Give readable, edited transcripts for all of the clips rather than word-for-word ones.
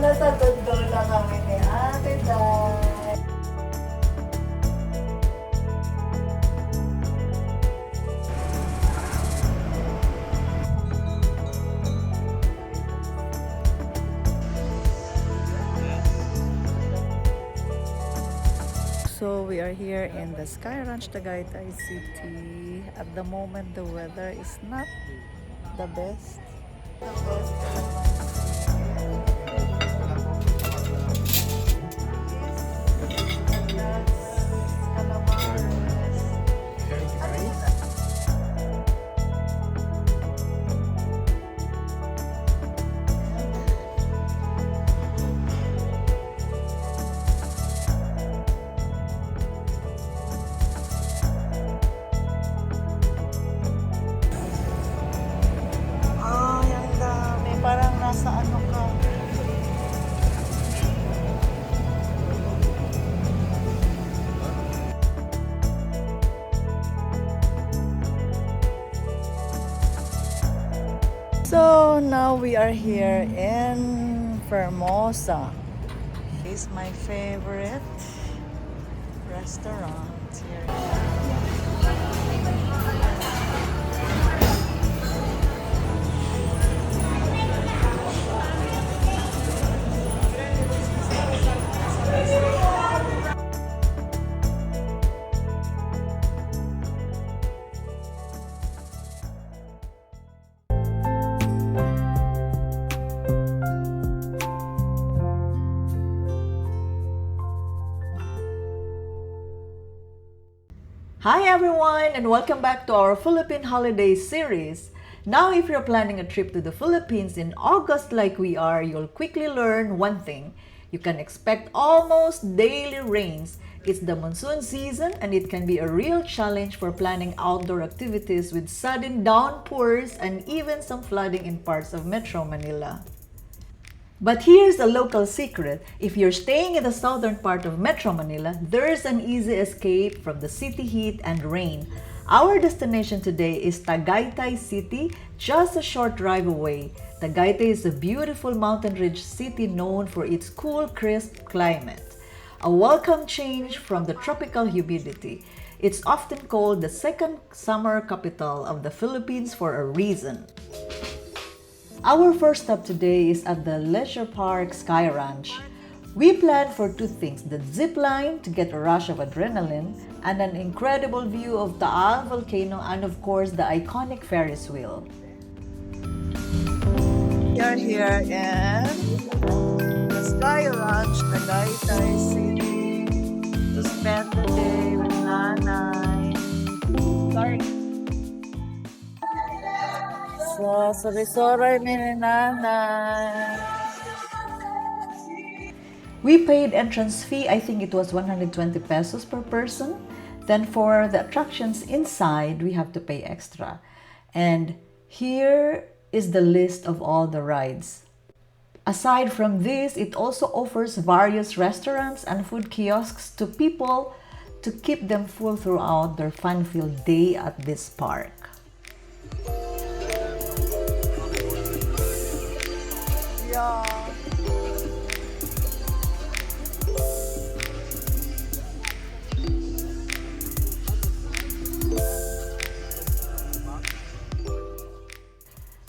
nasa tondo na kami ni Ate Day. So we are here in the Sky Ranch Tagaytay City. At the moment, the weather is not the best. Parang nasa ano ka. So now we are here in Vermosa. It's my favorite restaurant here. Hi everyone, and welcome back to our Philippine holiday series. Now, if you're planning a trip to the Philippines in August like we are, you'll quickly learn one thing. You can expect almost daily rains. It's the monsoon season, and it can be a real challenge for planning outdoor activities with sudden downpours and even some flooding in parts of Metro Manila. But here's a local secret. If you're staying in the southern part of Metro Manila, there's an easy escape from the city heat and rain. Our destination today is Tagaytay City, just a short drive away. Tagaytay is a beautiful mountain ridge city known for its cool, crisp climate. A welcome change from the tropical humidity. It's often called the second summer capital of the Philippines for a reason. Our first stop today is at the Leisure Park Sky Ranch. We planned for two things, the Zipline to get a rush of adrenaline and an incredible view of Taal Volcano and of course the iconic Ferris wheel. We are here in the Sky Ranch, Tagaytay City to spend the day with Nanay. Sorry. So, sorry ni Nanay. We paid entrance fee, I think it was 120 pesos per person. Then for the attractions inside, we have to pay extra. And here is the list of all the rides. Aside from this, it also offers various restaurants and food kiosks to people to keep them full throughout their fun-filled day at this park. Yeah.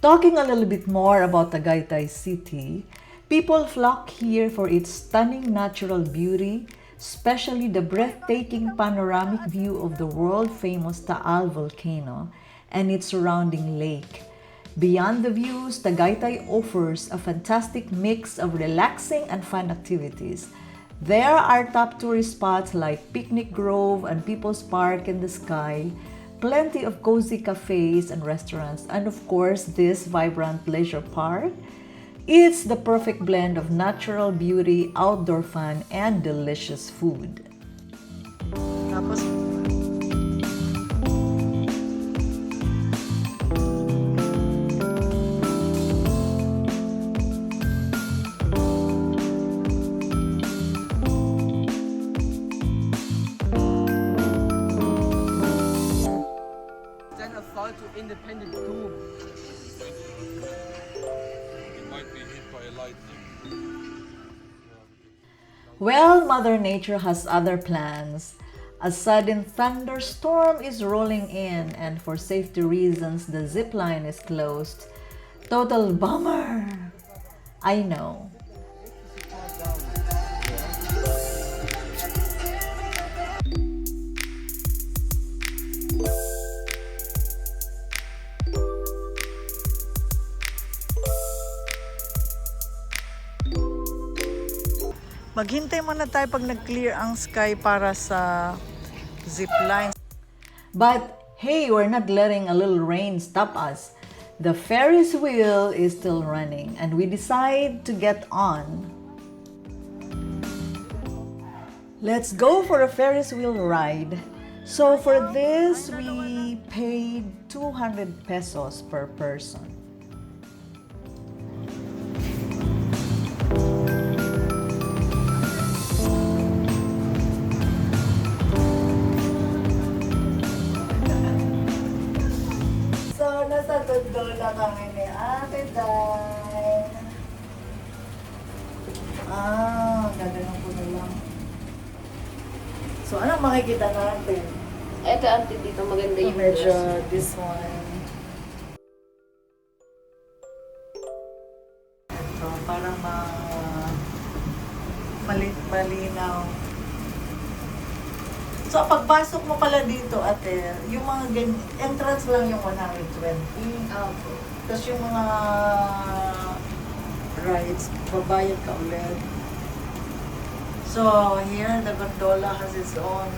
Talking a little bit more about Tagaytay City, people flock here for its stunning natural beauty, especially the breathtaking panoramic view of the world-famous Taal Volcano and its surrounding lake. Beyond the views, Tagaytay offers a fantastic mix of relaxing and fun activities. There are top tourist spots like Picnic Grove and People's Park in the Sky, plenty of cozy cafes and restaurants, and of course, this vibrant leisure park. It's the perfect blend of natural beauty, outdoor fun, and delicious food. Tapos, to independent tube. It might be hit by a lightning. Well, Mother Nature has other plans. A sudden thunderstorm is rolling in, and for safety reasons, the zipline is closed. Total bummer! I know. Maghintay muna tayo pag nag-clear ang sky para sa zipline. But hey, we're not letting a little rain stop us. The Ferris wheel is still running and we decide to get on. Let's go for a Ferris wheel ride. So for this, we paid 200 pesos per person. Nasa gondola kami ni Ate Day. Gaganon ko na lang. So, anong makikita natin? Ito, ate, dito maganda yung Medyo dress. this one. Ito, parang malinaw. So, pagpasok mo pala dito, ate, yung mga entrance lang yung 120. Opo. Tapos yung mga rides, babayad ka ulit. So, here, the gondola has its own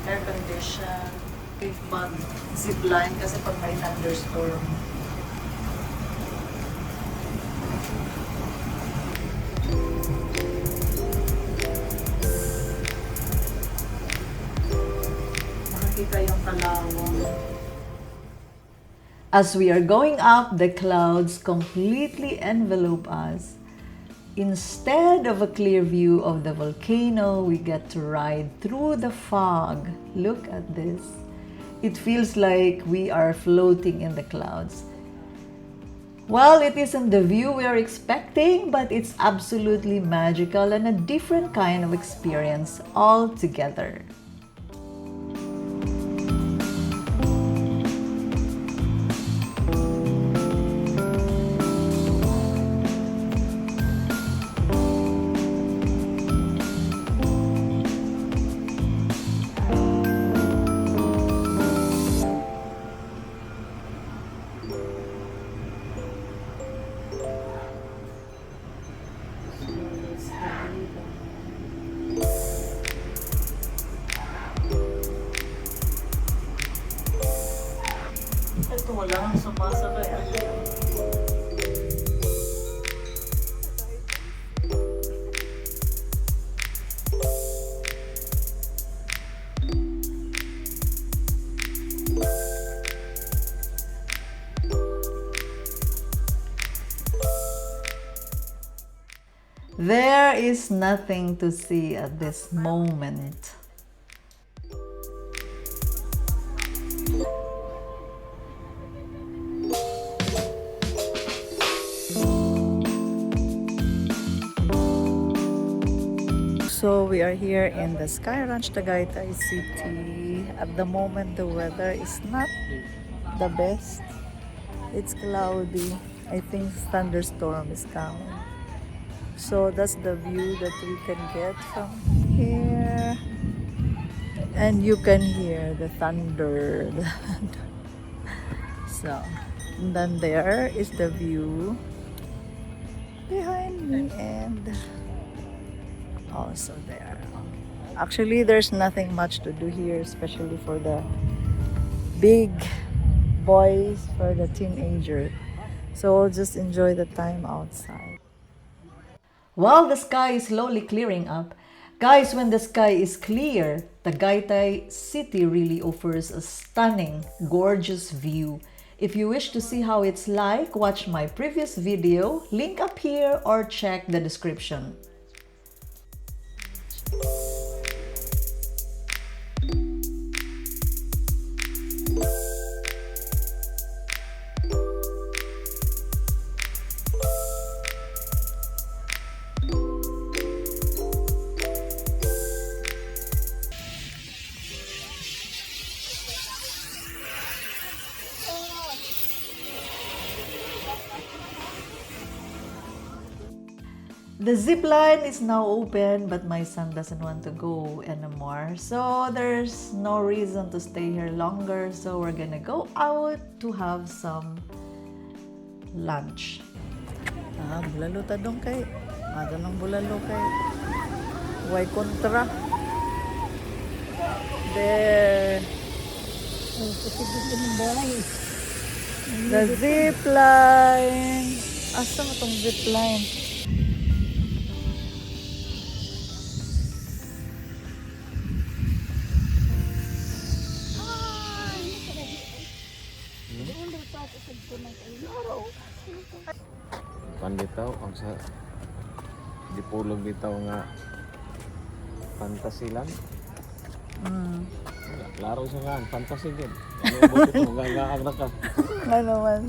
air condition. We've zipline kasi pag may thunderstorm. As we are going up, the clouds completely envelope us. Instead of a clear view of the volcano, we get to ride through the fog. Look at this. It feels like we are floating in the clouds. Well, it isn't the view we are expecting, but it's absolutely magical and a different kind of experience altogether. Ito wala nang sumasakay. There is nothing to see at this moment. So we are here in the Sky Ranch Tagaytay City. At the moment the weather is not the best. It's cloudy. I think thunderstorm is coming. So that's the view that we can get from here. And you can hear the thunder. So, and then there is the view behind me and also there. Actually, there's nothing much to do here, especially for the big boys, for the teenager. So we'll just enjoy the time outside. While the sky is slowly clearing up, guys, when the sky is clear, Tagaytay City really offers a stunning, gorgeous view. If you wish to see how it's like, watch my previous video, link up here or check the description. The Zipline is now open, but my son doesn't want to go anymore. So there's no reason to stay here longer. So we're gonna go out to have some lunch. Bulalo ta dong kay. Ada ng bulalo kay. Way kontra. There. The Zipline. Asa mo tong Zipline? Panditaw ang sa dipulog bitaw nga Fantasyland. Laro siya nga, fantasy din. Ano ba ito? Gagaag na ka. Ano man?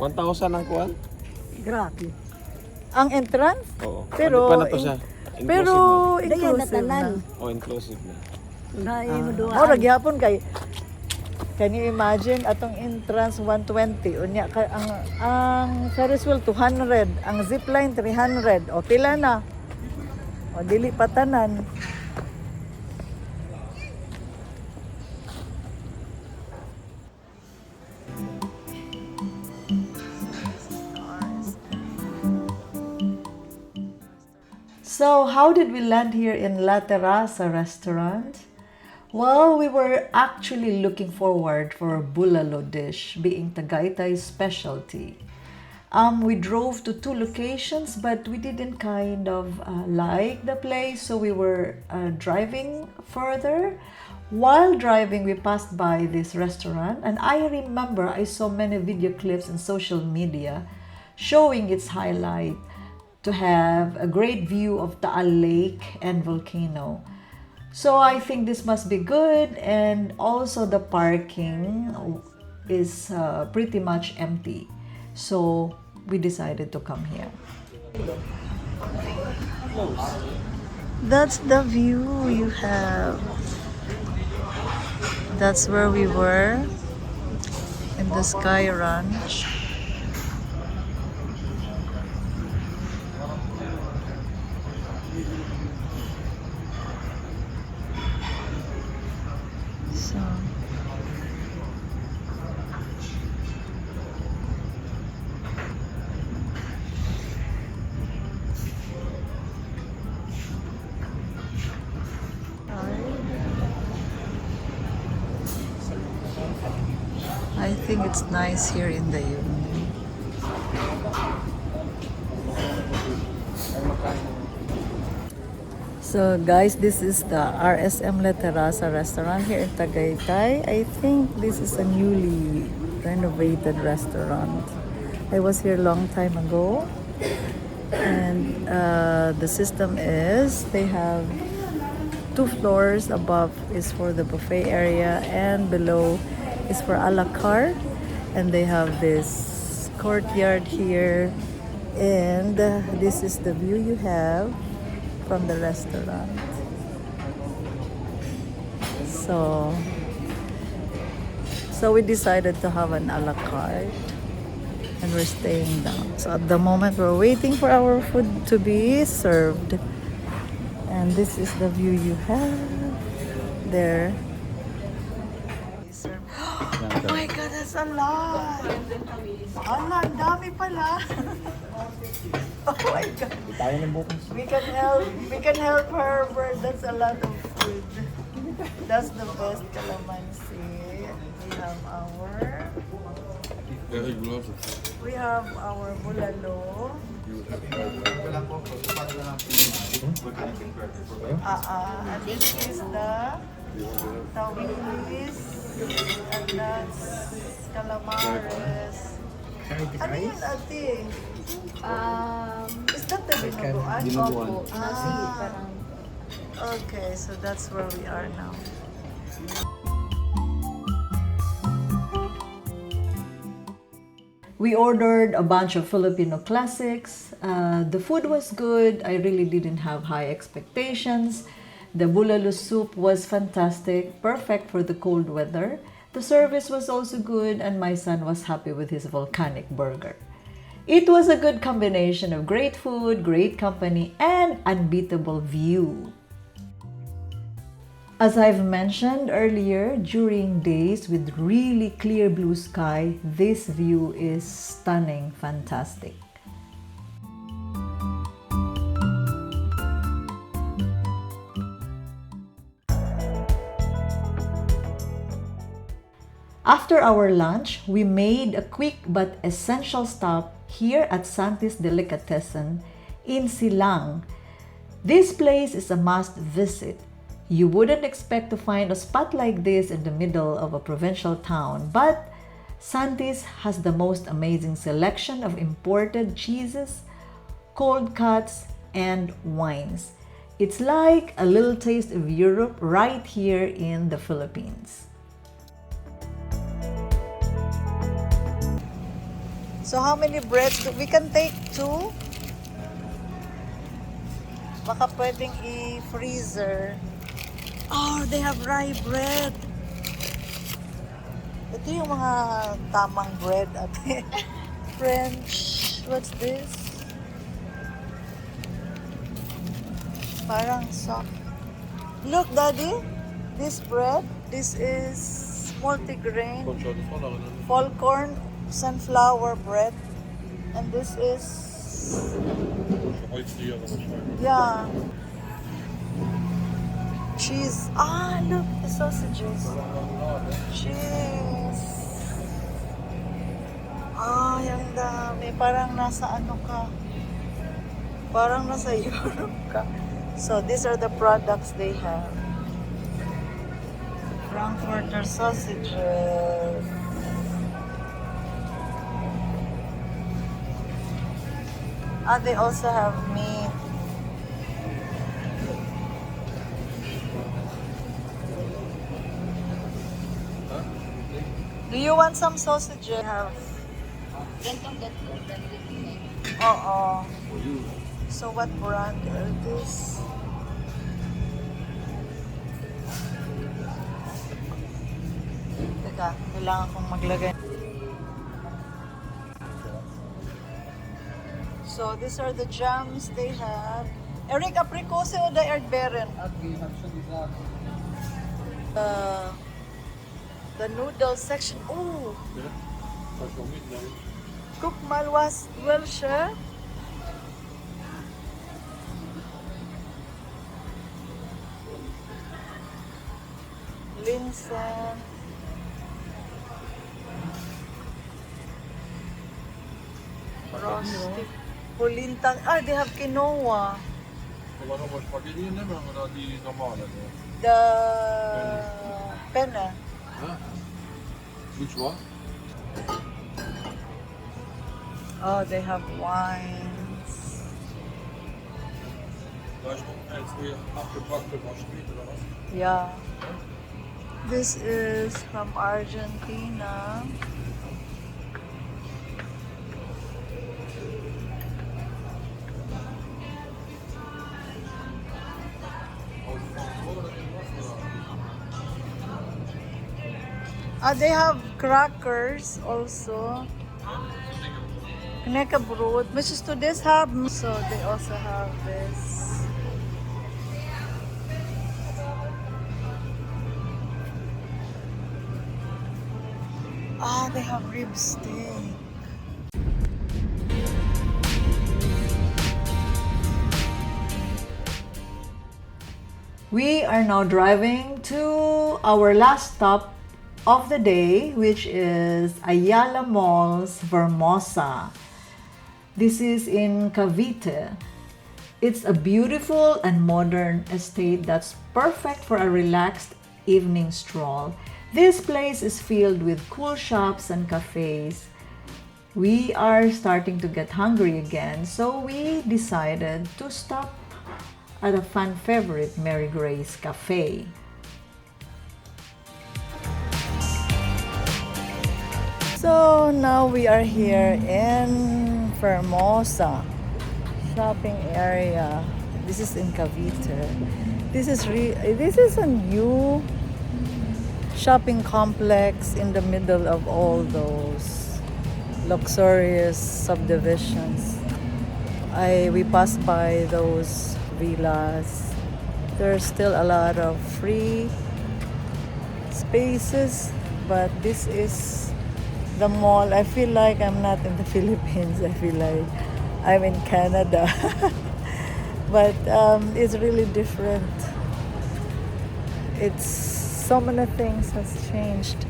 1,000 ang kuwan? Grabe. Ang entrance? Oo. Pero, Ano pa na to siya? Pero Inclusive inclusive na. inclusive na. Ora gyapon kay can you imagine atong entrance 120 unya ang Ferris wheel 200, ang zipline 300. O pila na? O dili patanan. So, how did we land here in La Terrazza Restaurant? Well, we were actually looking forward for a Bulalo dish, being Tagaytay's specialty. We drove to 2 locations, but we didn't kind of like the place, so we were driving further. While driving, we passed by this restaurant, and I remember I saw many video clips in social media showing its highlight to have a great view of Taal Lake and volcano. So I think this must be good, and also the parking is pretty much empty. So we decided to come here. That's the view you have. That's where we were in the Sky Ranch. So I think it's nice here in the evening. So guys, this is the RSM La Terrazza Restaurant here in Tagaytay. I think this is a newly renovated restaurant. I was here a long time ago, and the system is they have 2 floors. Above is for the buffet area, and below is for a la carte. And they have this courtyard here, and this is the view you have from the restaurant. So we decided to have an a la carte, and we're staying down. So at the moment we're waiting for our food to be served, and this is the view you have there. Oh my God, that's a lot! Ala, ang dami pala! Oh my God! We can help her, but that's a lot of food. That's the best calamansi. We have our bulalo. And this is the tawilis, and that's calamares. Ano yun, ate? Is that the dinuguan? Dinuguan. Okay, so that's where we are now. We ordered a bunch of Filipino classics. The food was good. I really didn't have high expectations. The bulalo soup was fantastic, perfect for the cold weather. The service was also good, and my son was happy with his volcanic burger. It was a good combination of great food, great company, and unbeatable view. As I've mentioned earlier, during days with really clear blue sky, this view is stunning, fantastic. After our lunch, we made a quick but essential stop here at Santis Delicatessen in Silang. This place is a must visit. You wouldn't expect to find a spot like this in the middle of a provincial town, but Santis has the most amazing selection of imported cheeses, cold cuts, and wines. It's like a little taste of Europe right here in the Philippines. So how many breads we can take? 2? Baka pwedeng i-freezer. Oh, they have rye bread. Ito yung mga tamang bread, ate. French. What's this? Parang soft. Look, Daddy. This bread. This is multigrain. Full corn, sunflower bread. And this is... Yeah. Cheese. Ah, look, the sausages. Cheese. Ah, yung dami. Parang nasa ano ka. Parang nasa Europe ka. So, these are the products they have. Frankfurter sausages. Ah, they also have meat. Do you want some sausage? I have. Oo. So what brand are this? Teka, kailangan kong maglagay. So these are the jams they have. Eric, aprikose o the erdbeeren? The noodle section. Oh! Koekmal was Welsh. Linsen. Roasted. Polintang. Ah, they have quinoa. The penne. Which one? Oh, they have wines. Yeah. This is from Argentina. They have crackers also. Knekkebrot. Which is to this have. So they also have this. They have rib steak. We are now driving to our last stop of the day, which is Ayala Malls Vermosa. This is in Cavite. It's a beautiful and modern estate that's perfect for a relaxed evening stroll. This place is filled with cool shops and cafes. We are starting to get hungry again, so we decided to stop at a fan favorite, Mary Grace Café. So now we are here in Vermosa shopping area. This is in Cavite. This is a new shopping complex in the middle of all those luxurious subdivisions. We passed by those villas. There's still a lot of free spaces, but this is the mall. I feel like I'm not in the Philippines. I feel like I'm in Canada. But it's really different. It's so many things has changed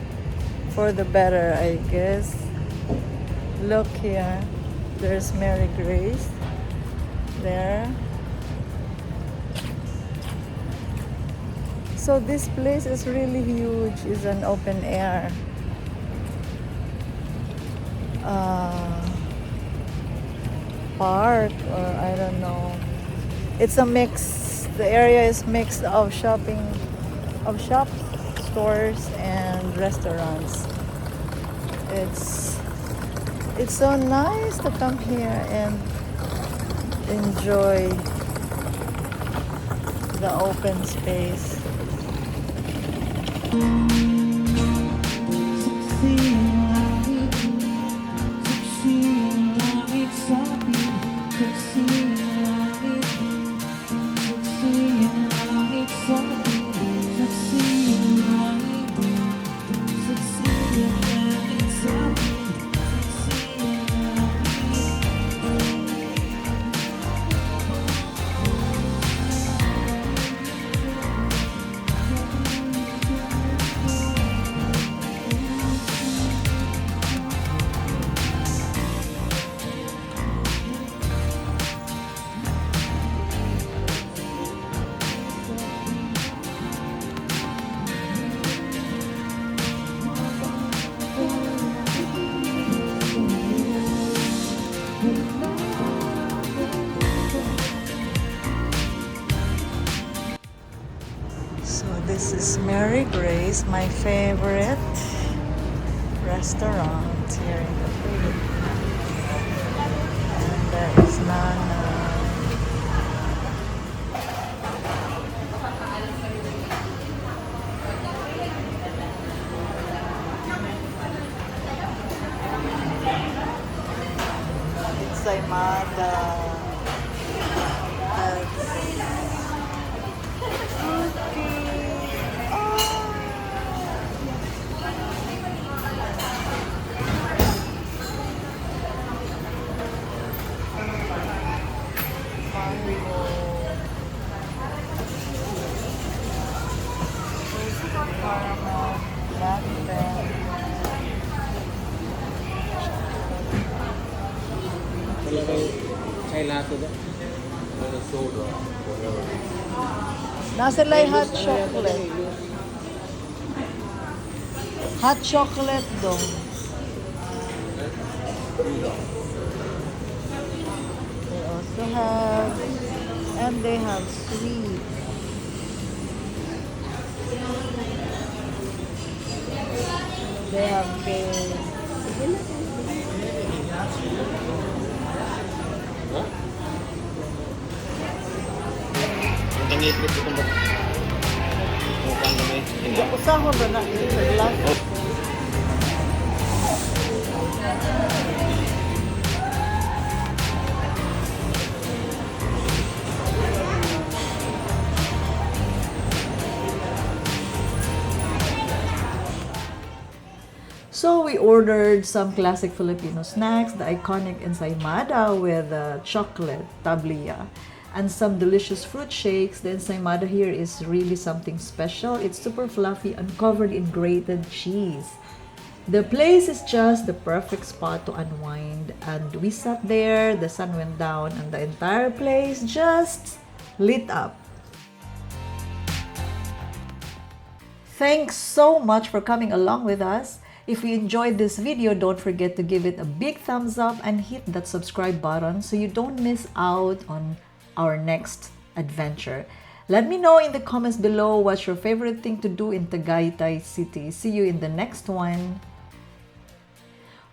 for the better, I guess. Look here. There's Mary Grace there. So this place is really huge. It's an open air. Park, or I don't know. It's a mix. The area is mixed of shops, stores, and restaurants. It's so nice to come here and enjoy the open space. So this is Mary Grace, my favorite restaurant here in the Philippines. And there is Nana. It's Aymada. Nasa lang hot chocolate. Hot chocolate dong. They also have, and they have sweet. They have cake. Usahon ba na sa glass? So we ordered some classic Filipino snacks, the iconic ensaymada with chocolate tablilla, and some delicious fruit shakes. The ensaymada here is really something special. It's super fluffy and covered in grated cheese. The place is just the perfect spot to unwind, and we sat there, the sun went down, and the entire place just lit up. Thanks so much for coming along with us. If you enjoyed this video, don't forget to give it a big thumbs up and hit that subscribe button so you don't miss out on our next adventure. Let me know in the comments below what's your favorite thing to do in Tagaytay City. See you in the next one.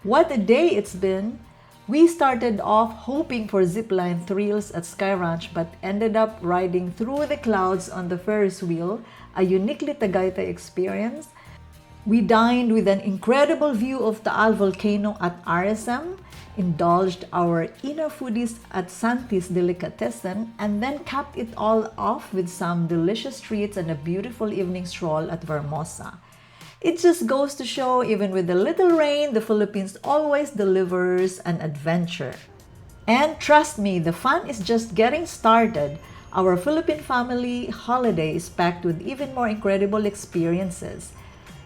What a day it's been! We started off hoping for zipline thrills at Sky Ranch but ended up riding through the clouds on the Ferris wheel, a uniquely Tagaytay experience. We dined with an incredible view of Taal Volcano at RSM, indulged our inner foodies at Santis Delicatessen, and then capped it all off with some delicious treats and a beautiful evening stroll at Vermosa. It just goes to show, even with a little rain, the Philippines always delivers an adventure. And trust me, the fun is just getting started. Our Philippine family holiday is packed with even more incredible experiences.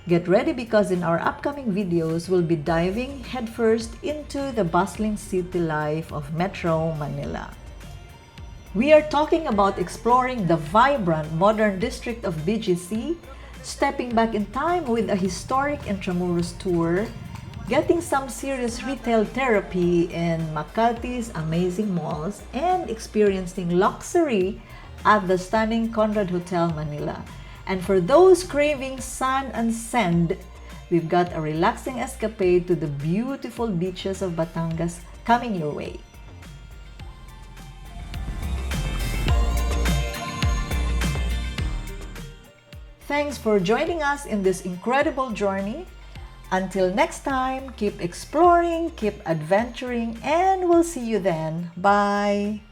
Get ready because in our upcoming videos, we'll be diving headfirst into the bustling city life of Metro Manila. We are talking about exploring the vibrant modern district of BGC, stepping back in time with a historic Intramuros tour, getting some serious retail therapy in Makati's amazing malls, and experiencing luxury at the stunning Conrad Hotel Manila. And for those craving sun and sand, we've got a relaxing escapade to the beautiful beaches of Batangas coming your way. Thanks for joining us in this incredible journey. Until next time, keep exploring, keep adventuring, and we'll see you then. Bye!